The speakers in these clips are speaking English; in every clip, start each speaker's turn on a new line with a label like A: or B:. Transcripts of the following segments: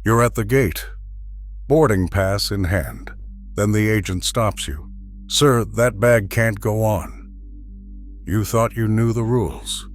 A: You're at the gate, boarding pass in hand. Then the agent stops you. "Sir, that bag can't go on." You thought you knew the rules.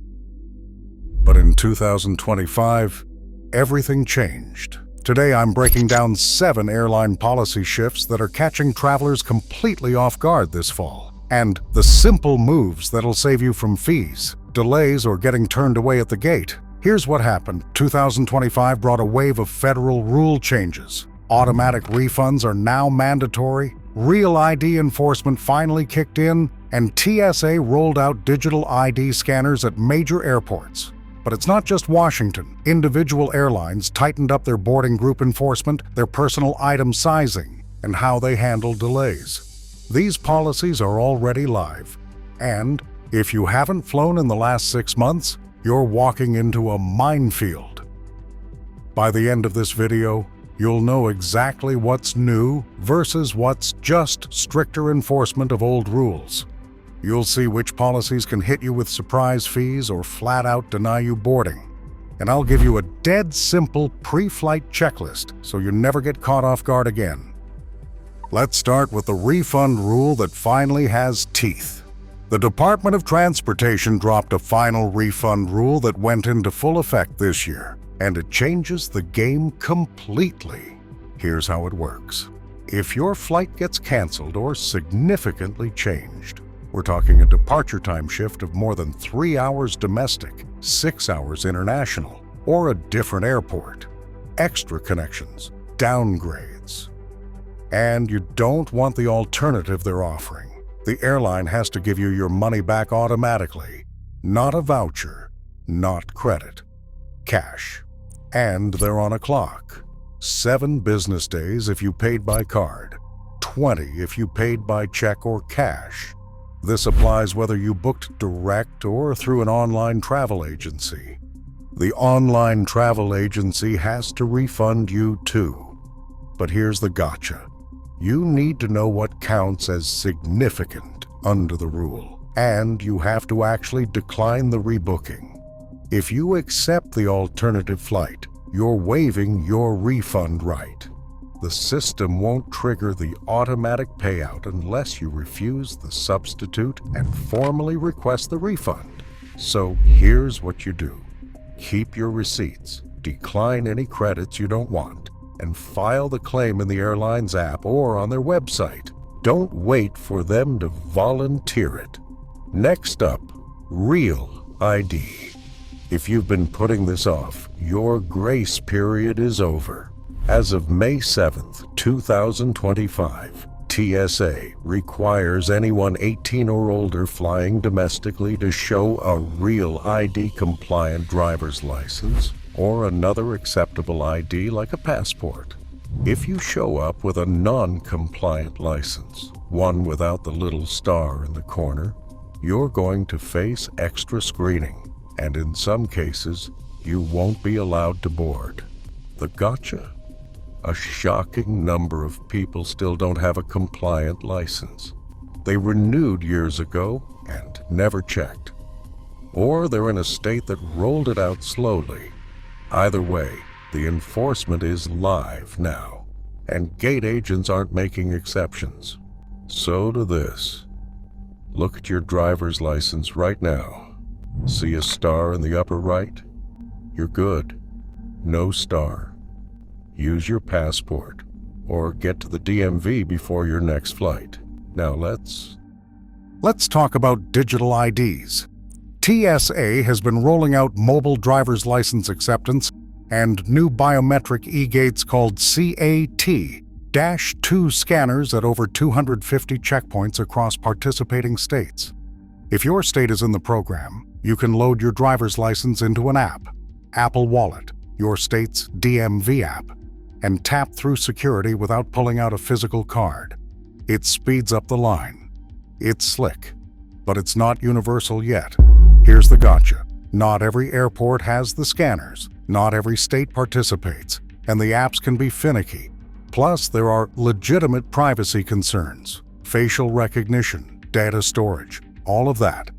A: But in 2025, everything changed. Today I'm breaking down 7 airline policy shifts that are catching travelers completely off guard this fall, and the simple moves that'll save you from fees, delays, or getting turned away at the gate. Here's what happened. 2025 brought a wave of federal rule changes. Automatic refunds are now mandatory, real ID enforcement finally kicked in, and TSA rolled out digital ID scanners at major airports. But it's not just Washington. Individual airlines tightened up their boarding group enforcement, their personal item sizing, and how they handle delays. These policies are already live. And if you haven't flown in the last 6 months, you're walking into a minefield. By the end of this video, you'll know exactly what's new versus what's just stricter enforcement of old rules. You'll see which policies can hit you with surprise fees or flat out deny you boarding. And I'll give you a dead simple pre-flight checklist so you never get caught off guard again. Let's start with the refund rule that finally has teeth. The Department of Transportation dropped a final refund rule that went into full effect this year, and it changes the game completely. Here's how it works. If your flight gets canceled or significantly changed, we're talking a departure time shift of more than 3 hours domestic, 6 hours international, or a different airport, extra connections, downgrades, and you don't want the alternative they're offering, the airline has to give you your money back automatically. Not a voucher, not credit, cash. And they're on a clock. 7 business days if you paid by card, 20 if you paid by check or cash. This applies whether you booked direct or through an online travel agency. The online travel agency has to refund you too. But here's the gotcha. You need to know what counts as significant under the rule, and you have to actually decline the rebooking. If you accept the alternative flight, you're waiving your refund right. The system won't trigger the automatic payout unless you refuse the substitute and formally request the refund. So here's what you do. Keep your receipts, decline any credits you don't want, and file the claim in the airline's app or on their website. Don't wait for them to volunteer it. Next up, real ID. If you've been putting this off, your grace period is over. As of May 7th, 2025, TSA requires anyone 18 or older flying domestically to show a real ID-compliant driver's license or another acceptable ID like a passport. If you show up with a non-compliant license, one without the little star in the corner, you're going to face extra screening, and in some cases, you won't be allowed to board. The gotcha? A shocking number of people still don't have a compliant license. They renewed years ago and never checked. Or they're in a state that rolled it out slowly. Either way, the enforcement is live now, and gate agents aren't making exceptions. So to this. Look at your driver's license right now. See a star in the upper right? You're good. No star. Use your passport, or get to the DMV before your next flight. Now let's talk about digital IDs. TSA has been rolling out mobile driver's license acceptance and new biometric e-gates called CAT-2 scanners at over 250 checkpoints across participating states. If your state is in the program, you can load your driver's license into an app, Apple Wallet, your state's DMV app, and tap through security without pulling out a physical card. It speeds up the line. It's slick, but it's not universal yet. Here's the gotcha. Not every airport has the scanners, not every state participates, and the apps can be finicky. Plus, there are legitimate privacy concerns, facial recognition, data storage, all of that.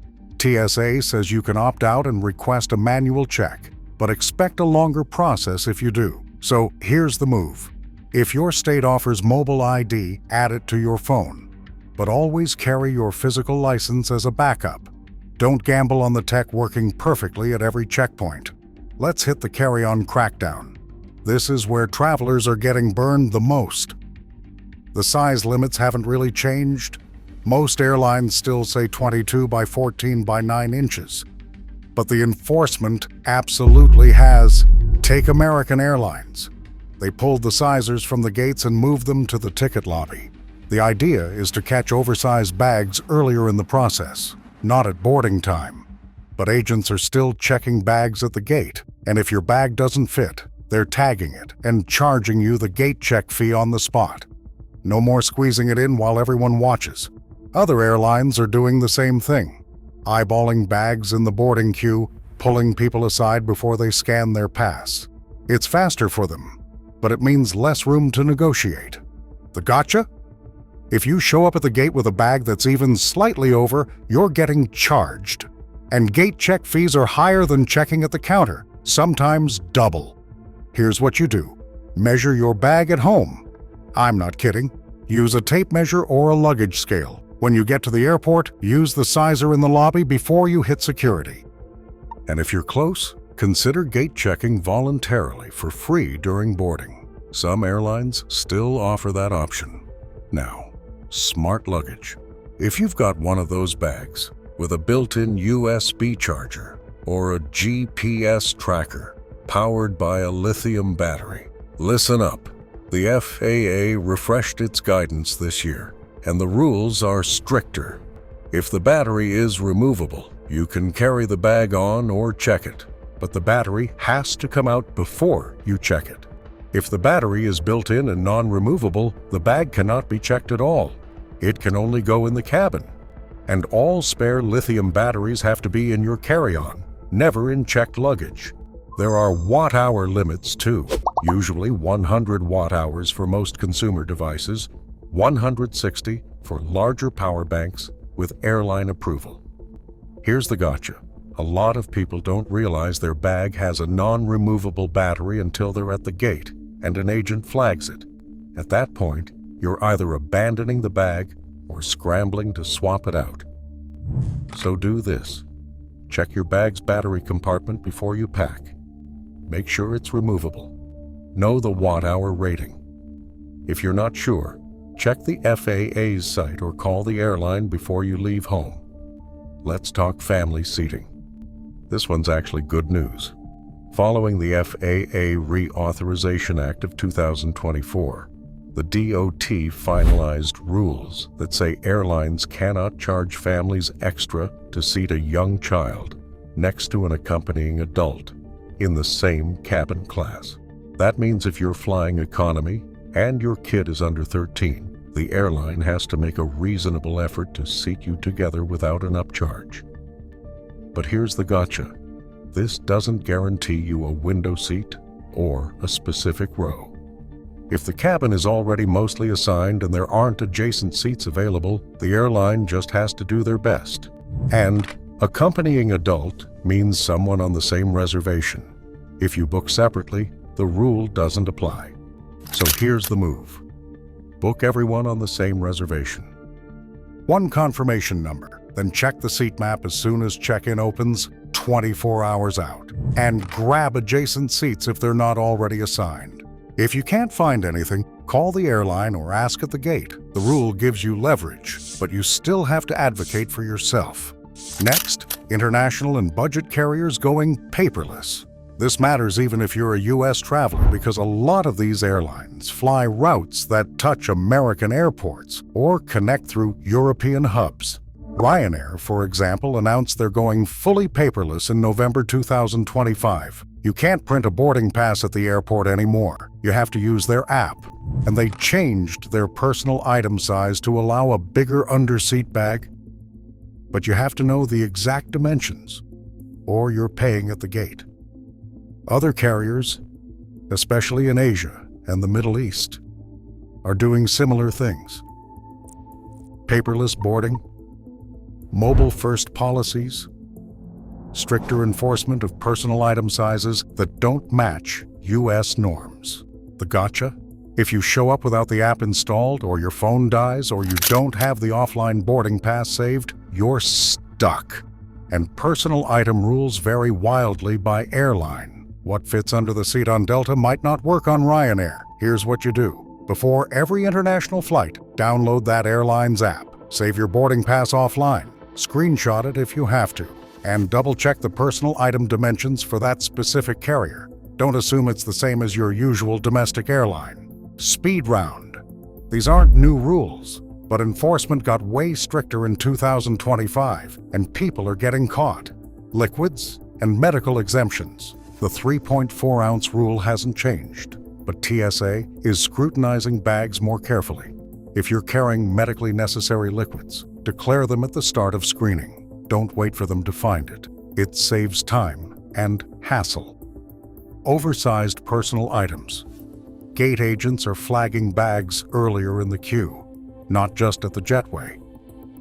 A: TSA says you can opt out and request a manual check, but expect a longer process if you do. So here's the move. If your state offers mobile ID, add it to your phone. But always carry your physical license as a backup. Don't gamble on the tech working perfectly at every checkpoint. Let's hit the carry-on crackdown. This is where travelers are getting burned the most. The size limits haven't really changed. Most airlines still say 22 by 14 by 9 inches. But the enforcement absolutely has. Take American Airlines. They pulled the sizers from the gates and moved them to the ticket lobby. The idea is to catch oversized bags earlier in the process, not at boarding time. But agents are still checking bags at the gate, and if your bag doesn't fit, they're tagging it and charging you the gate check fee on the spot. No more squeezing it in while everyone watches. Other airlines are doing the same thing, eyeballing bags in the boarding queue, pulling people aside before they scan their pass. It's faster for them, but it means less room to negotiate. The gotcha? If you show up at the gate with a bag that's even slightly over, you're getting charged. And gate check fees are higher than checking at the counter, sometimes double. Here's what you do. Measure your bag at home. I'm not kidding. Use a tape measure or a luggage scale. When you get to the airport, use the sizer in the lobby before you hit security. And if you're close, consider gate checking voluntarily for free during boarding. Some airlines still offer that option. Now, smart luggage. If you've got one of those bags with a built-in USB charger or a GPS tracker powered by a lithium battery, listen up. The FAA refreshed its guidance this year, and the rules are stricter. If the battery is removable, you can carry the bag on or check it, but the battery has to come out before you check it. If the battery is built in and non-removable, the bag cannot be checked at all. It can only go in the cabin. And all spare lithium batteries have to be in your carry-on, never in checked luggage. There are watt-hour limits too, usually 100 watt-hours for most consumer devices, 160 for larger power banks with airline approval. Here's the gotcha. A lot of people don't realize their bag has a non-removable battery until they're at the gate and an agent flags it. At that point, you're either abandoning the bag or scrambling to swap it out. So do this. Check your bag's battery compartment before you pack. Make sure it's removable. Know the watt-hour rating. If you're not sure, check the FAA's site or call the airline before you leave home. Let's talk family seating. This one's actually good news. Following the FAA Reauthorization Act of 2024, the DOT finalized rules that say airlines cannot charge families extra to seat a young child next to an accompanying adult in the same cabin class. That means if you're flying economy and your kid is under 13, the airline has to make a reasonable effort to seat you together without an upcharge. But here's the gotcha. This doesn't guarantee you a window seat or a specific row. If the cabin is already mostly assigned and there aren't adjacent seats available, the airline just has to do their best. And accompanying adult means someone on the same reservation. If you book separately, the rule doesn't apply. So here's the move. Book everyone on the same reservation. One confirmation number, then check the seat map as soon as check-in opens, 24 hours out. And grab adjacent seats if they're not already assigned. If you can't find anything, call the airline or ask at the gate. The rule gives you leverage, but you still have to advocate for yourself. Next, international and budget carriers going paperless. This matters even if you're a U.S. traveler because a lot of these airlines fly routes that touch American airports or connect through European hubs. Ryanair, for example, announced they're going fully paperless in November 2025. You can't print a boarding pass at the airport anymore. You have to use their app. And they changed their personal item size to allow a bigger underseat bag. But you have to know the exact dimensions, or you're paying at the gate. Other carriers, especially in Asia and the Middle East, are doing similar things. Paperless boarding, mobile-first policies, stricter enforcement of personal item sizes that don't match U.S. norms. The gotcha? If you show up without the app installed, or your phone dies, or you don't have the offline boarding pass saved, you're stuck. And personal item rules vary wildly by airline. What fits under the seat on Delta might not work on Ryanair. Here's what you do. Before every international flight, download that airline's app. Save your boarding pass offline. Screenshot it if you have to. And double-check the personal item dimensions for that specific carrier. Don't assume it's the same as your usual domestic airline. Speed round. These aren't new rules, but enforcement got way stricter in 2025, and people are getting caught. Liquids and medical exemptions. The 3.4-ounce rule hasn't changed, but TSA is scrutinizing bags more carefully. If you're carrying medically necessary liquids, declare them at the start of screening. Don't wait for them to find it. It saves time and hassle. Oversized personal items. Gate agents are flagging bags earlier in the queue, not just at the jetway.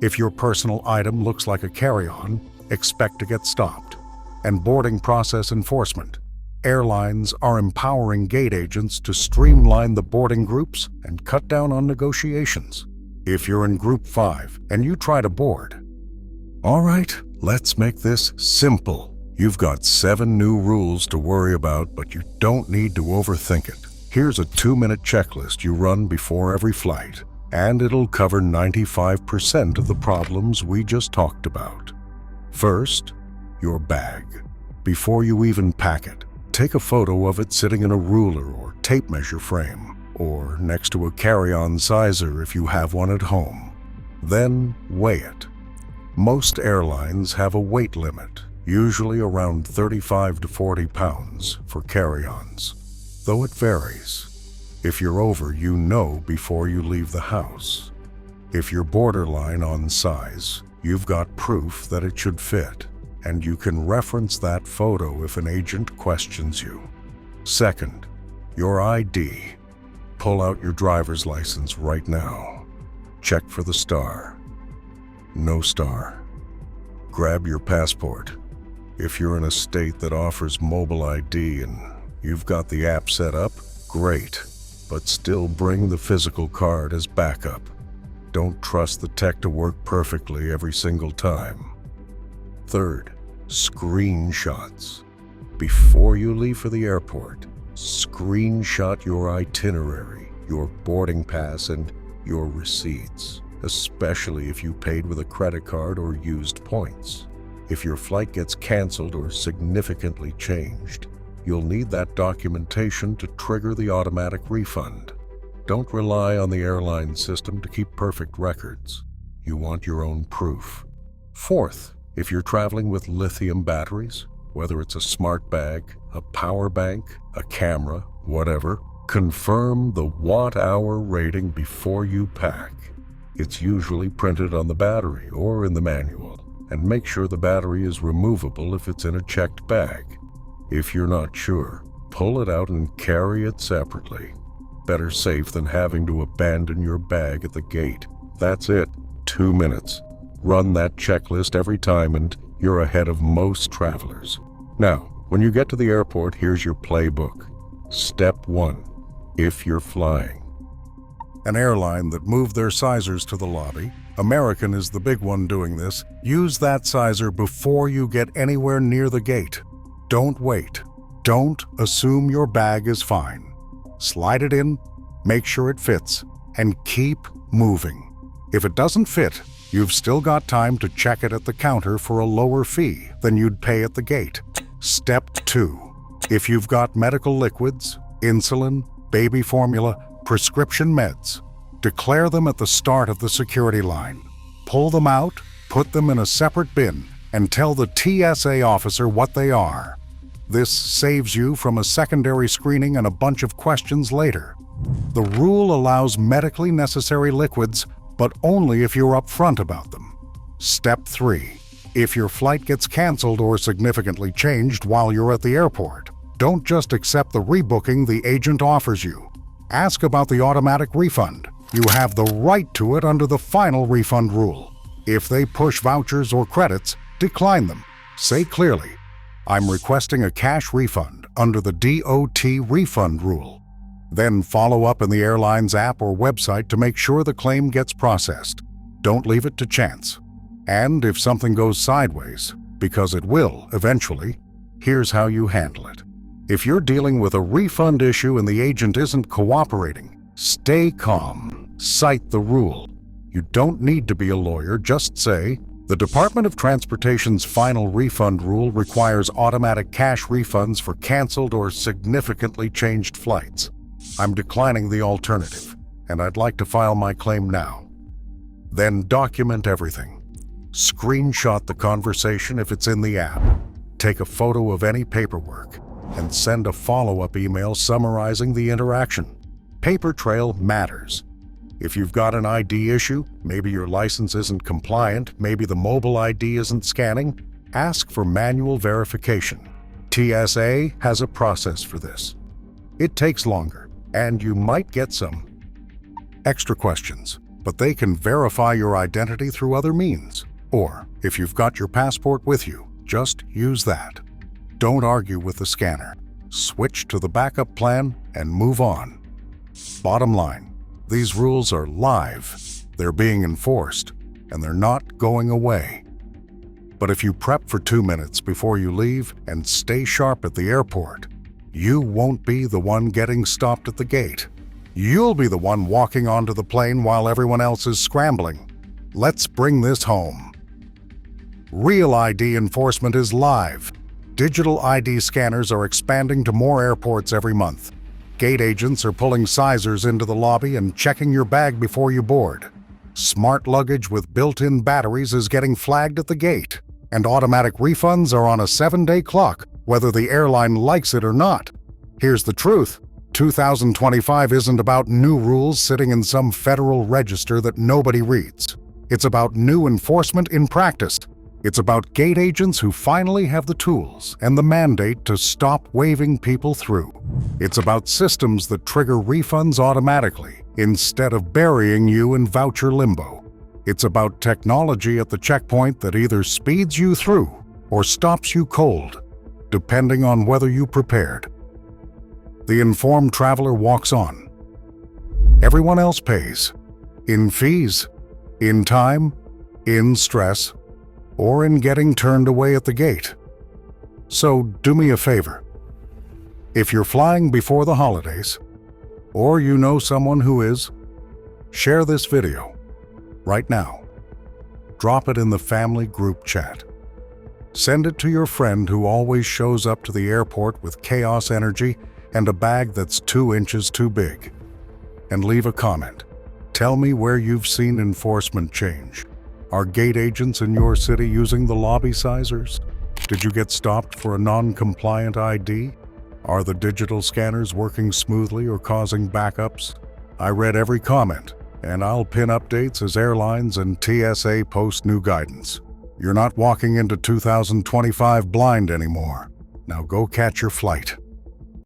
A: If your personal item looks like a carry-on, expect to get stopped. And boarding process enforcement. Airlines are empowering gate agents to streamline the boarding groups and cut down on negotiations. If you're in Group 5 and you try to board, all right, let's make this simple. You've got 7 new rules to worry about, but you don't need to overthink it. Here's a 2-minute checklist you run before every flight, and it'll cover 95% of the problems we just talked about. First, your bag. Before you even pack it, take a photo of it sitting in a ruler or tape measure frame, or next to a carry-on sizer if you have one at home. Then weigh it. Most airlines have a weight limit, usually around 35 to 40 pounds for carry-ons, though it varies. If you're over, you know before you leave the house. If you're borderline on size, you've got proof that it should fit, and you can reference that photo if an agent questions you. Second, your ID. Pull out your driver's license right now. Check for the star. No star. Grab your passport. If you're in a state that offers mobile ID and you've got the app set up, great, but still bring the physical card as backup. Don't trust the tech to work perfectly every single time. Third, screenshots. Before you leave for the airport, screenshot your itinerary, your boarding pass, and your receipts, especially if you paid with a credit card or used points. If your flight gets canceled or significantly changed, you'll need that documentation to trigger the automatic refund. Don't rely on the airline system to keep perfect records. You want your own proof. Fourth, if you're traveling with lithium batteries, whether it's a smart bag, a power bank, a camera, whatever, confirm the watt-hour rating before you pack. It's usually printed on the battery or in the manual, and make sure the battery is removable if it's in a checked bag. If you're not sure, pull it out and carry it separately. Better safe than having to abandon your bag at the gate. That's it. 2 minutes. Run that checklist every time and you're ahead of most travelers. Now, when you get to the airport, here's your playbook. Step 1. If you're flying. An airline that moved their sizers to the lobby, American is the big one doing this, use that sizer before you get anywhere near the gate. Don't wait. Don't assume your bag is fine. Slide it in, make sure it fits, and keep moving. If it doesn't fit, you've still got time to check it at the counter for a lower fee than you'd pay at the gate. Step 2. If you've got medical liquids, insulin, baby formula, prescription meds, declare them at the start of the security line. Pull them out, put them in a separate bin, and tell the TSA officer what they are. This saves you from a secondary screening and a bunch of questions later. The rule allows medically necessary liquids, but only if you're upfront about them. Step 3. If your flight gets canceled or significantly changed while you're at the airport, don't just accept the rebooking the agent offers you. Ask about the automatic refund. You have the right to it under the final refund rule. If they push vouchers or credits, decline them. Say clearly, "I'm requesting a cash refund. under the DOT refund rule. Then follow up in the airline's app or website to make sure the claim gets processed. Don't leave it to chance. And if something goes sideways, because it will eventually, here's how you handle it. If you're dealing with a refund issue and the agent isn't cooperating, stay calm. Cite the rule. You don't need to be a lawyer, just say, "The Department of Transportation's final refund rule requires automatic cash refunds for canceled or significantly changed flights. I'm declining the alternative, and I'd like to file my claim now." Then document everything. Screenshot the conversation if it's in the app. Take a photo of any paperwork, and send a follow-up email summarizing the interaction. Paper trail matters. If you've got an ID issue, maybe your license isn't compliant, maybe the mobile ID isn't scanning, ask for manual verification. TSA has a process for this. It takes longer, and you might get some extra questions, but they can verify your identity through other means. Or, if you've got your passport with you, just use that. Don't argue with the scanner. Switch to the backup plan and move on. Bottom line, these rules are live, they're being enforced, and they're not going away. But if you prep for 2 minutes before you leave and stay sharp at the airport, you won't be the one getting stopped at the gate. You'll be the one walking onto the plane while everyone else is scrambling. Let's bring this home. Real ID enforcement is live. Digital ID scanners are expanding to more airports every month. Gate agents are pulling sizers into the lobby and checking your bag before you board. Smart luggage with built-in batteries is getting flagged at the gate. And automatic refunds are on a 7-day clock, whether the airline likes it or not. Here's the truth. 2025 isn't about new rules sitting in some federal register that nobody reads. It's about new enforcement in practice. It's about gate agents who finally have the tools and the mandate to stop waving people through. It's about systems that trigger refunds automatically instead of burying you in voucher limbo. It's about technology at the checkpoint that either speeds you through or stops you cold, depending on whether you prepared. The informed traveler walks on. Everyone else pays. In fees, in time, in stress, or in getting turned away at the gate. So do me a favor. If you're flying before the holidays, or you know someone who is, share this video right now. Drop it in the family group chat. Send it to your friend who always shows up to the airport with chaos energy and a bag that's 2 inches too big. And leave a comment. Tell me where you've seen enforcement change. Are gate agents in your city using the lobby sizers? Did you get stopped for a non-compliant ID? Are the digital scanners working smoothly or causing backups? I read every comment, and I'll pin updates as airlines and TSA post new guidance. You're not walking into 2025 blind anymore. Now go catch your flight.